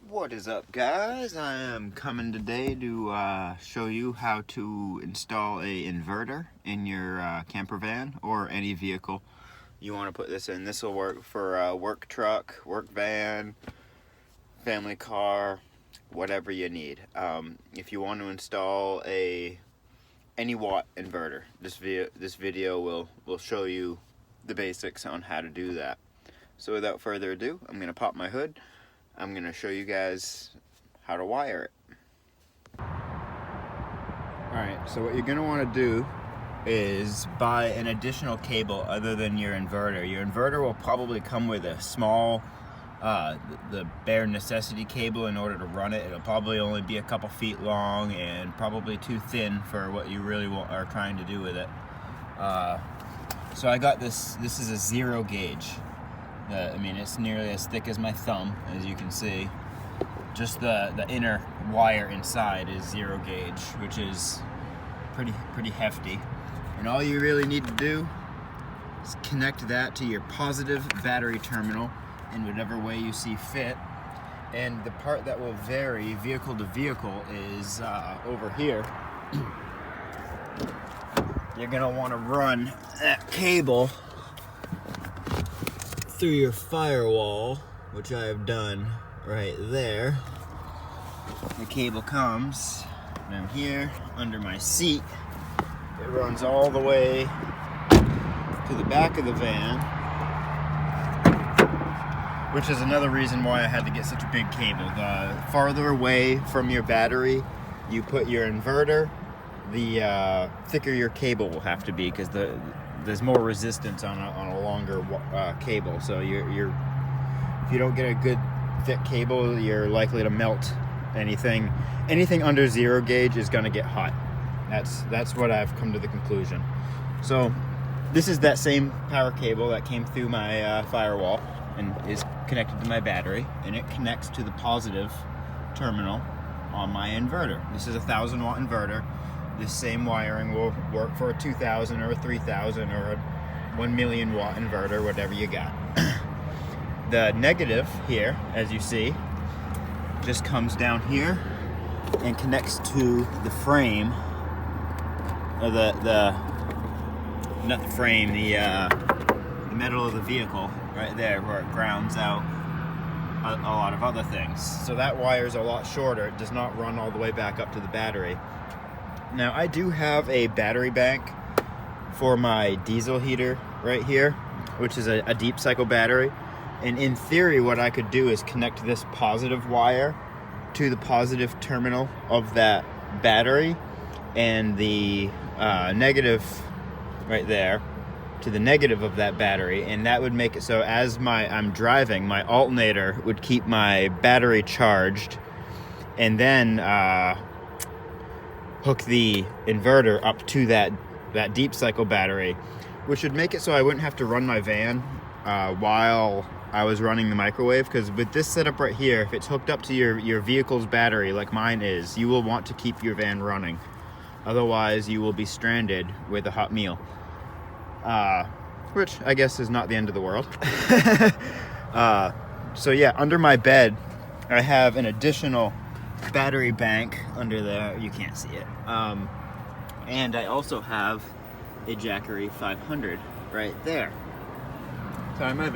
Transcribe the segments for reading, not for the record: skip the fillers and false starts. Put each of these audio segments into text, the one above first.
What is up, guys? I am coming today to show you how to install a inverter in your camper van or any vehicle you want to put this in. This will work for work truck, work van, family car, whatever you need. If you want to install any watt inverter, this video will show you the basics on how to do that. So without further ado, I'm going to pop my hood. I'm going to show you guys how to wire it. Alright, so what you're going to want to do is buy an additional cable other than your inverter. Your inverter will probably come with a small, the bare necessity cable in order to run it. It'll probably only be a couple feet long and probably too thin for what you really are trying to do with it. So I got this is a 0 gauge. I mean, it's nearly as thick as my thumb, as you can see. Just the inner wire inside is 0 gauge, which is pretty hefty. And all you really need to do is connect that to your positive battery terminal in whatever way you see fit. And the part that will vary vehicle to vehicle is over here. You're gonna want to run that cable through your firewall, which I have done right there. The cable comes down here under my seat. It runs all the way to the back of the van, which is another reason why I had to get such a big cable. The farther away from your battery you put your inverter, the thicker your cable will have to be, because there's more resistance on a longer cable. So if you don't get a good thick cable, you're likely to melt. Anything under 0 gauge is going to get hot. That's what I've come to the conclusion. So this is that same power cable that came through my firewall and is connected to my battery, and it connects to the positive terminal on my inverter. This is a 1,000 watt inverter. This same wiring will work for a 2,000 or a 3,000 or a 1,000,000 watt inverter, whatever you got. The negative here, as you see, just comes down here and connects to the frame, or not the frame, the metal of the vehicle right there, where it grounds out a lot of other things. So that wire is a lot shorter. It does not run all the way back up to the battery. Now, I do have a battery bank for my diesel heater right here, which is a deep cycle battery. And in theory, what I could do is connect this positive wire to the positive terminal of that battery, and the negative right there to the negative of that battery, and that would make it so as I'm driving, my alternator would keep my battery charged, and then hook the inverter up to that deep cycle battery, which would make it so I wouldn't have to run my van while I was running the microwave. Because with this setup right here, if it's hooked up to your vehicle's battery like mine is, you will want to keep your van running. Otherwise, you will be stranded with a hot meal. Which I guess is not the end of the world. So yeah, under my bed, I have an additional battery bank under there. You can't see it. And I also have a Jackery 500 right there. Sorry, my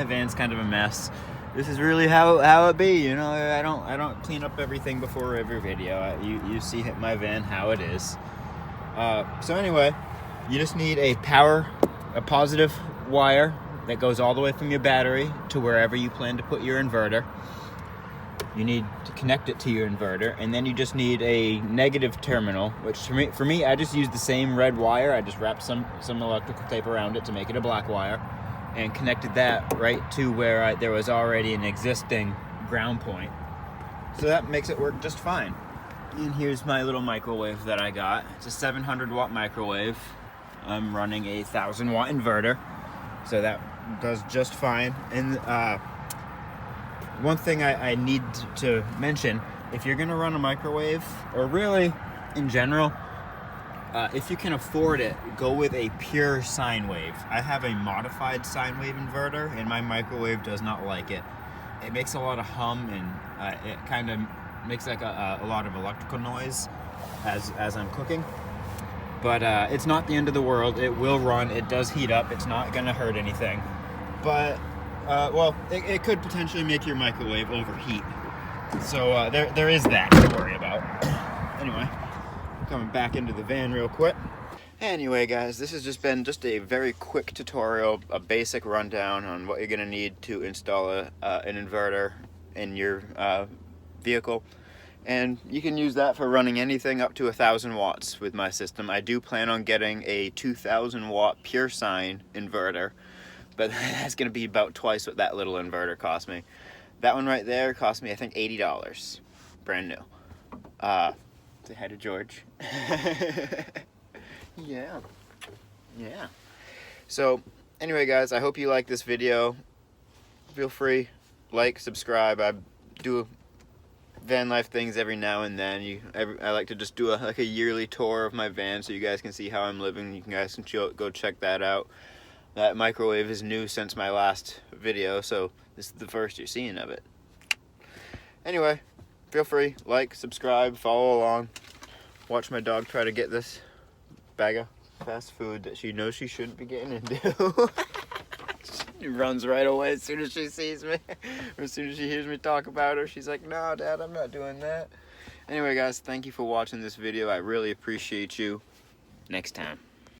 van's kind of a mess. This is really how it be, you know. I don't clean up everything before every video. You see my van how it is. So anyway, you just need a positive wire that goes all the way from your battery to wherever you plan to put your inverter. You need to connect it to your inverter, and then you just need a negative terminal, which for me, I just use the same red wire. I just wrapped some electrical tape around it to make it a black wire, and connected that right to where there was already an existing ground point. So that makes it work just fine. And here's my little microwave that I got. It's a 700 watt microwave. I'm running a 1,000 watt inverter, so that does just fine. And one thing I need to mention, if you're gonna run a microwave, or really in general, if you can afford it, go with a pure sine wave. I have a modified sine wave inverter, and my microwave does not like it. it makes a lot of hum, and it kind of makes like a lot of electrical noise as I'm cooking. But it's not the end of the world. It will run. It does heat up. It's not gonna hurt anything. But well, it could potentially make your microwave overheat. So there is that to worry about. Anyway, coming back into the van real quick. Anyway guys, this has just been a very quick tutorial, a basic rundown on what you're going to need to install an inverter in your vehicle. And you can use that for running anything up to 1,000 watts with my system. I do plan on getting a 2,000 watt pure sine inverter, but that's going to be about twice what that little inverter cost me. That one right there cost me, I think, $80, brand new. Say hi to George. Yeah. So anyway guys, I hope you like this video. Feel free, like, subscribe. I do van life things every now and then. I like to just do a yearly tour of my van so you guys can see how I'm living. You guys can go check that out. That microwave is new since my last video, so this is the first you're seeing of it. Anyway, feel free, like, subscribe, follow along. Watch my dog try to get this bag of fast food that she knows she shouldn't be getting into. She runs right away as soon as she sees me. Or as soon as she hears me talk about her, she's like, "No, Dad, I'm not doing that." Anyway, guys, thank you for watching this video. I really appreciate you. Next time.